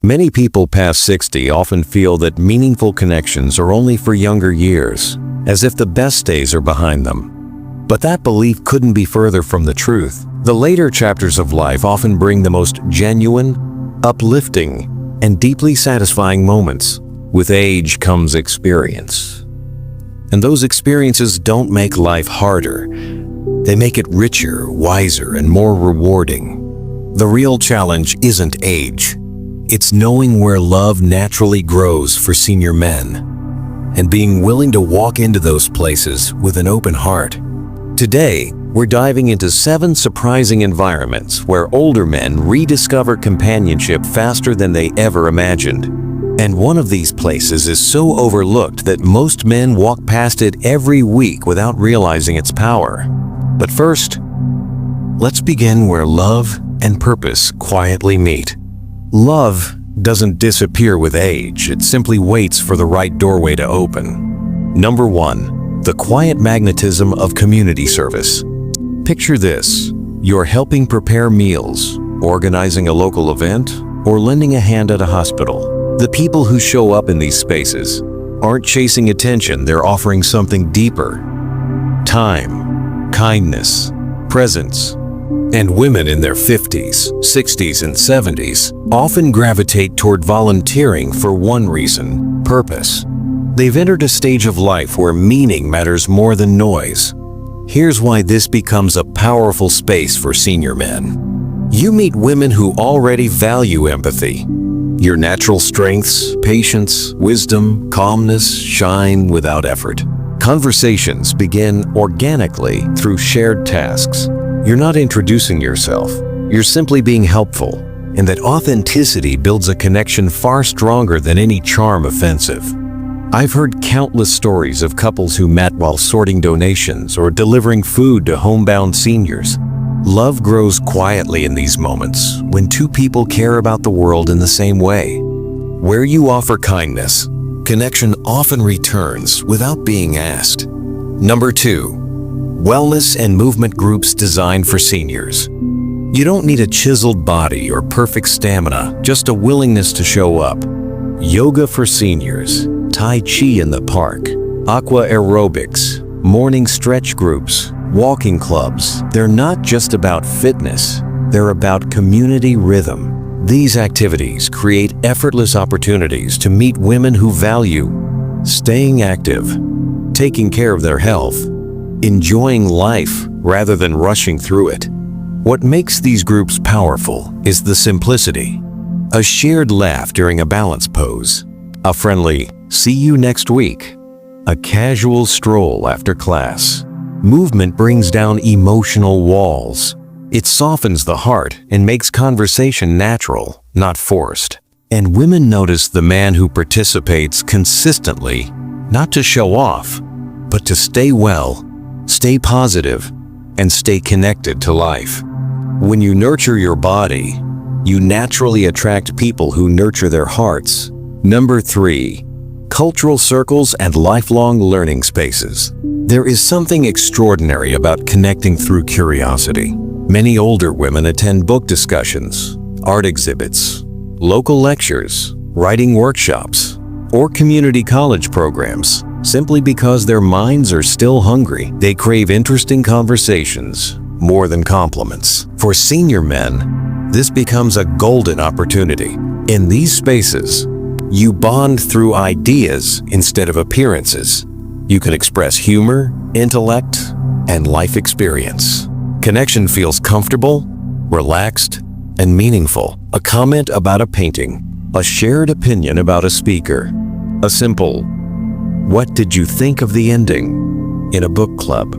Many people past 60 often feel that meaningful connections are only for younger years, as if the best days are behind them. But that belief couldn't be further from the truth. The later chapters of life often bring the most genuine, uplifting, and deeply satisfying moments. With age comes experience. And those experiences don't make life harder. They make it richer, wiser, and more rewarding. The real challenge isn't age. It's knowing where love naturally grows for senior men, and being willing to walk into those places with an open heart. Today, we're diving into 7 surprising environments where older men rediscover companionship faster than they ever imagined. And one of these places is so overlooked that most men walk past it every week without realizing its power. But first, let's begin where love and purpose quietly meet. Love doesn't disappear with age, it simply waits for the right doorway to open. Number 1. The quiet magnetism of community service. Picture this: you're helping prepare meals, organizing a local event, or lending a hand at a hospital. The people who show up in these spaces aren't chasing attention, they're offering something deeper: time, kindness, presence. And women in their 50s, 60s, and 70s often gravitate toward volunteering for one reason: purpose. They've entered a stage of life where meaning matters more than noise. Here's why this becomes a powerful space for senior men. You meet women who already value empathy. Your natural strengths, patience, wisdom, calmness shine without effort. Conversations begin organically through shared tasks. You're not introducing yourself, you're simply being helpful, and that authenticity builds a connection far stronger than any charm offensive. I've heard countless stories of couples who met while sorting donations or delivering food to homebound seniors. Love grows quietly in these moments when two people care about the world in the same way. Where you offer kindness, connection often returns without being asked. Number 2. Wellness and movement groups designed for seniors. You don't need a chiseled body or perfect stamina, just a willingness to show up. Yoga for seniors, Tai Chi in the park, aqua aerobics, morning stretch groups, walking clubs. They're not just about fitness, they're about community rhythm. These activities create effortless opportunities to meet women who value staying active, taking care of their health, enjoying life rather than rushing through it. What makes these groups powerful is the simplicity. A shared laugh during a balance pose, a friendly "see you next week," a casual stroll after class. Movement brings down emotional walls. It softens the heart and makes conversation natural, not forced. And women notice the man who participates consistently, not to show off, but to stay well, stay positive, and stay connected to life. When you nurture your body, you naturally attract people who nurture their hearts. Number 3. Cultural circles and lifelong learning spaces. There is something extraordinary about connecting through curiosity. Many older women attend book discussions, art exhibits, local lectures, writing workshops, or community college programs. Simply because their minds are still hungry, they crave interesting conversations more than compliments. For senior men, this becomes a golden opportunity. In these spaces, you bond through ideas instead of appearances. You can express humor, intellect, and life experience. Connection feels comfortable, relaxed, and meaningful. A comment about a painting, a shared opinion about a speaker, a simple "what did you think of the ending?" in a book club.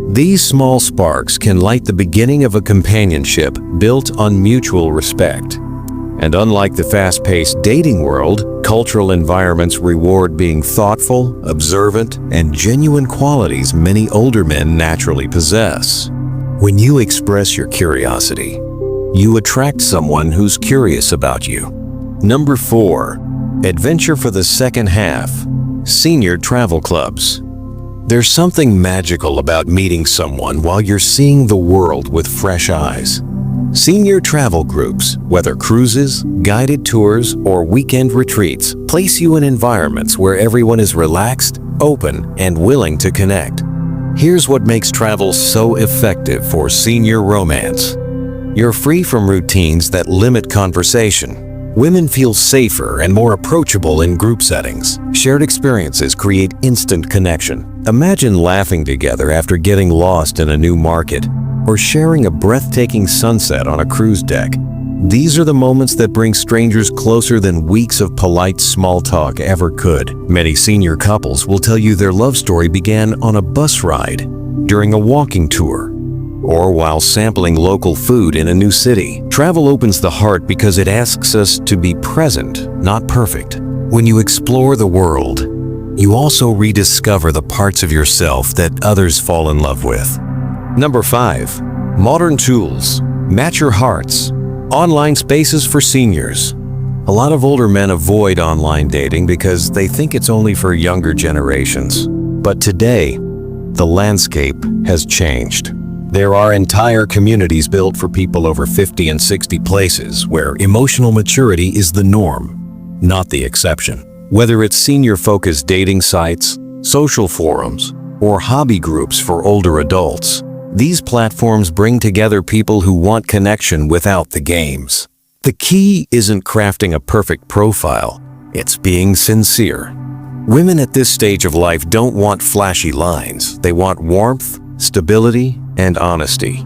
These small sparks can light the beginning of a companionship built on mutual respect. And unlike the fast-paced dating world, cultural environments reward being thoughtful, observant, and genuine qualities many older men naturally possess. When you express your curiosity, you attract someone who's curious about you. Number 4. Adventure for the second half. Senior travel clubs. There's something magical about meeting someone while you're seeing the world with fresh eyes. Senior travel groups, whether cruises, guided tours, or weekend retreats, place you in environments where everyone is relaxed, open, and willing to connect. Here's what makes travel so effective for senior romance. You're free from routines that limit conversation. Women feel safer and more approachable in group settings. Shared experiences create instant connection. Imagine laughing together after getting lost in a new market, or sharing a breathtaking sunset on a cruise deck. These are the moments that bring strangers closer than weeks of polite small talk ever could. Many senior couples will tell you their love story began on a bus ride, during a walking tour, or while sampling local food in a new city. Travel opens the heart because it asks us to be present, not perfect. When you explore the world, you also rediscover the parts of yourself that others fall in love with. Number 5. Modern tools. Match your hearts. Online spaces for seniors. A lot of older men avoid online dating because they think it's only for younger generations. But today, the landscape has changed. There are entire communities built for people over 50 and 60 places where emotional maturity is the norm, not the exception. Whether it's senior-focused dating sites, social forums, or hobby groups for older adults, these platforms bring together people who want connection without the games. The key isn't crafting a perfect profile, it's being sincere. Women at this stage of life don't want flashy lines. They want warmth, stability, and honesty.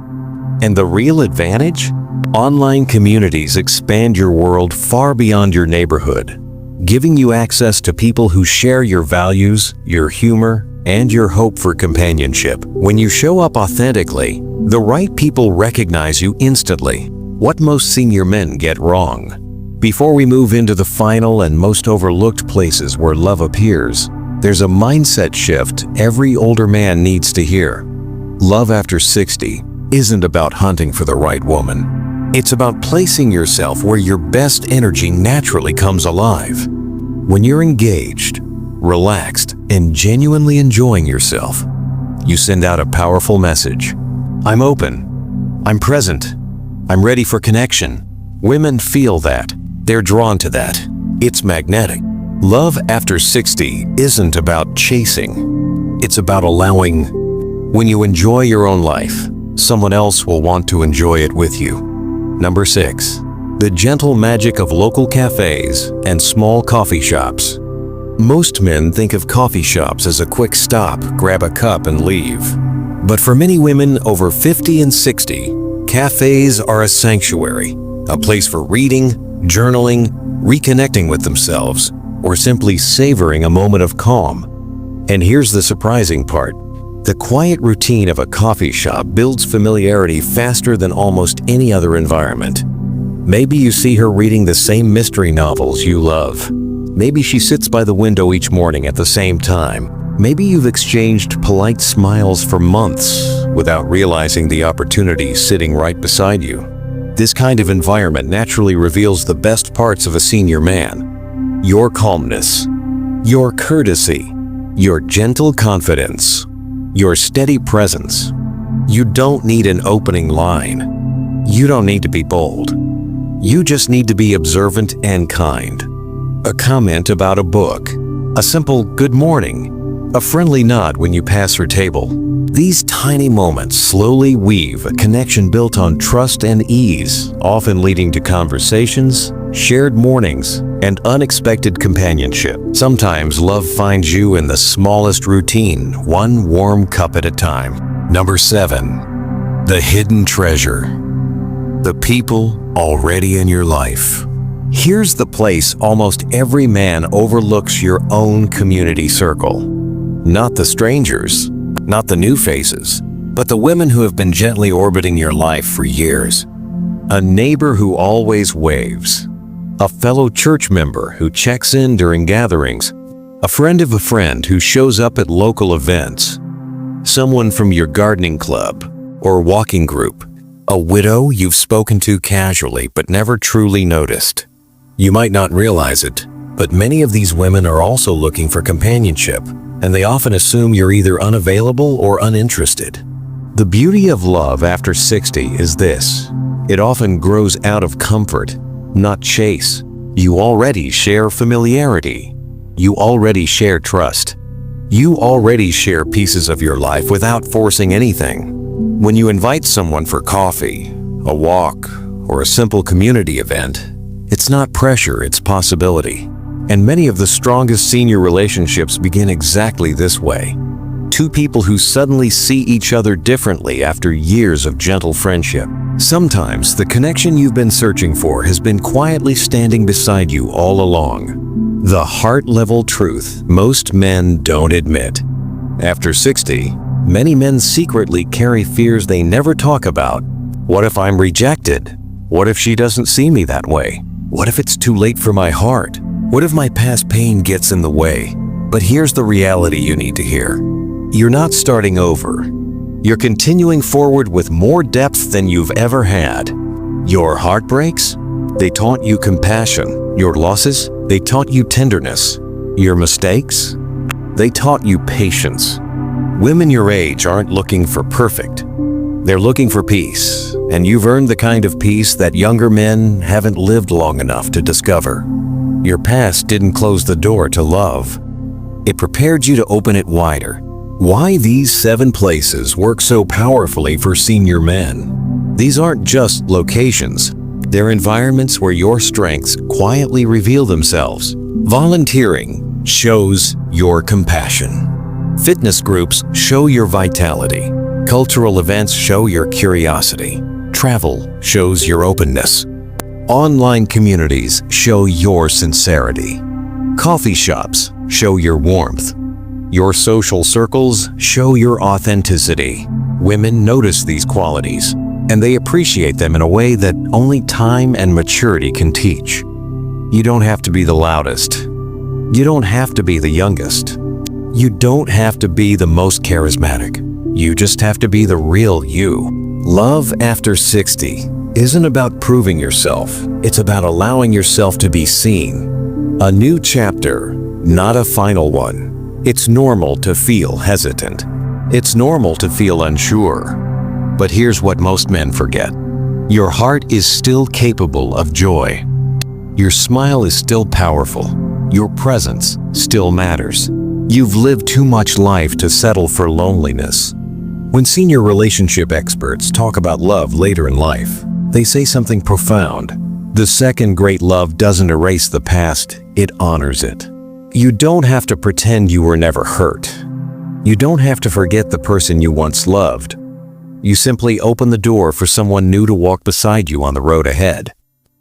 And the real advantage? Online communities expand your world far beyond your neighborhood, giving you access to people who share your values, your humor, and your hope for companionship. When you show up authentically, the right people recognize you instantly. What most senior men get wrong. Before we move into the final and most overlooked places where love appears, there's a mindset shift every older man needs to hear. Love after 60 isn't about hunting for the right woman. It's about placing yourself where your best energy naturally comes alive. When you're engaged, relaxed, and genuinely enjoying yourself, you send out a powerful message. I'm open. I'm present. I'm ready for connection. Women feel that. They're drawn to that. It's magnetic. Love after 60 isn't about chasing. It's about allowing. When you enjoy your own life, someone else will want to enjoy it with you. Number 6. The gentle magic of local cafes and small coffee shops. Most men think of coffee shops as a quick stop, grab a cup and leave. But for many women over 50 and 60, cafes are a sanctuary, a place for reading, journaling, reconnecting with themselves, or simply savoring a moment of calm. And here's the surprising part. The quiet routine of a coffee shop builds familiarity faster than almost any other environment. Maybe you see her reading the same mystery novels you love. Maybe she sits by the window each morning at the same time. Maybe you've exchanged polite smiles for months without realizing the opportunity sitting right beside you. This kind of environment naturally reveals the best parts of a senior man. Your calmness, your courtesy, your gentle confidence, your steady presence. You don't need an opening line. You don't need to be bold. You just need to be observant and kind. A comment about a book, a simple good morning, a friendly nod when you pass her table. These tiny moments slowly weave a connection built on trust and ease, often leading to conversations, shared mornings, and unexpected companionship. Sometimes love finds you in the smallest routine, one warm cup at a time. Number 7. The hidden treasure. The people already in your life. Here's the place almost every man overlooks: your own community circle. Not the strangers, not the new faces, but the women who have been gently orbiting your life for years. A neighbor who always waves. A fellow church member who checks in during gatherings. A friend of a friend who shows up at local events. Someone from your gardening club or walking group. A widow you've spoken to casually but never truly noticed. You might not realize it, but many of these women are also looking for companionship, and they often assume you're either unavailable or uninterested. The beauty of love after 60 is this. It often grows out of comfort, not chase. You already share familiarity. You already share trust. You already share pieces of your life without forcing anything. When you invite someone for coffee, a walk, or a simple community event, it's not pressure, it's possibility. And many of the strongest senior relationships begin exactly this way. Two people who suddenly see each other differently after years of gentle friendship. Sometimes the connection you've been searching for has been quietly standing beside you all along. The heart-level truth most men don't admit. After 60, many men secretly carry fears they never talk about. What if I'm rejected? What if she doesn't see me that way? What if it's too late for my heart? What if my past pain gets in the way? But here's the reality you need to hear. You're not starting over. You're continuing forward with more depth than you've ever had. Your heartbreaks? They taught you compassion. Your losses? They taught you tenderness. Your mistakes? They taught you patience. Women your age aren't looking for perfect. They're looking for peace, and you've earned the kind of peace that younger men haven't lived long enough to discover. Your past didn't close the door to love. It prepared you to open it wider. Why these 7 places work so powerfully for senior men? These aren't just locations. They're environments where your strengths quietly reveal themselves. Volunteering shows your compassion. Fitness groups show your vitality. Cultural events show your curiosity. Travel shows your openness. Online communities show your sincerity. Coffee shops show your warmth. Your social circles show your authenticity. Women notice these qualities, and they appreciate them in a way that only time and maturity can teach. You don't have to be the loudest. You don't have to be the youngest. You don't have to be the most charismatic. You just have to be the real you. Love after 60 isn't about proving yourself. It's about allowing yourself to be seen. A new chapter, not a final one. It's normal to feel hesitant. It's normal to feel unsure. But here's what most men forget. Your heart is still capable of joy. Your smile is still powerful. Your presence still matters. You've lived too much life to settle for loneliness. When senior relationship experts talk about love later in life, they say something profound. The second great love doesn't erase the past, it honors it. You don't have to pretend you were never hurt. You don't have to forget the person you once loved. You simply open the door for someone new to walk beside you on the road ahead.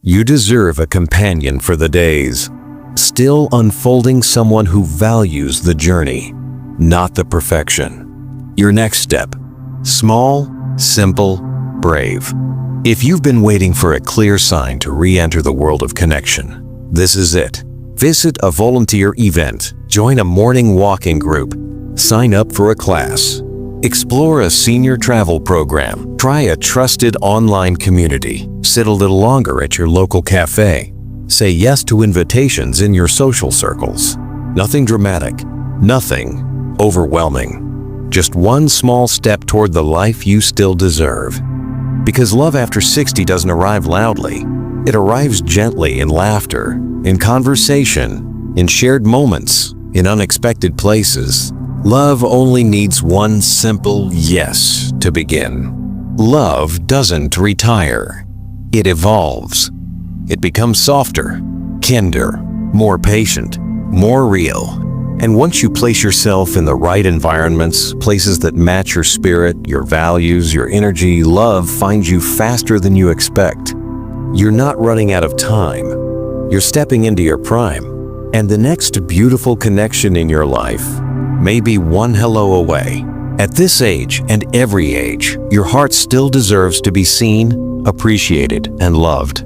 You deserve a companion for the days, still unfolding, someone who values the journey, not the perfection. Your next step, small, simple, brave. If you've been waiting for a clear sign to re-enter the world of connection, this is it. Visit a volunteer event, join a morning walking group, sign up for a class, explore a senior travel program, try a trusted online community, sit a little longer at your local cafe, say yes to invitations in your social circles. Nothing dramatic, nothing overwhelming. Just one small step toward the life you still deserve. Because love after 60 doesn't arrive loudly. It arrives gently in laughter, in conversation, in shared moments, in unexpected places. Love only needs one simple yes to begin. Love doesn't retire. It evolves. It becomes softer, kinder, more patient, more real. And once you place yourself in the right environments, places that match your spirit, your values, your energy, love finds you faster than you expect. You're not running out of time. You're stepping into your prime. And the next beautiful connection in your life may be one hello away. At this age and every age, your heart still deserves to be seen, appreciated, and loved.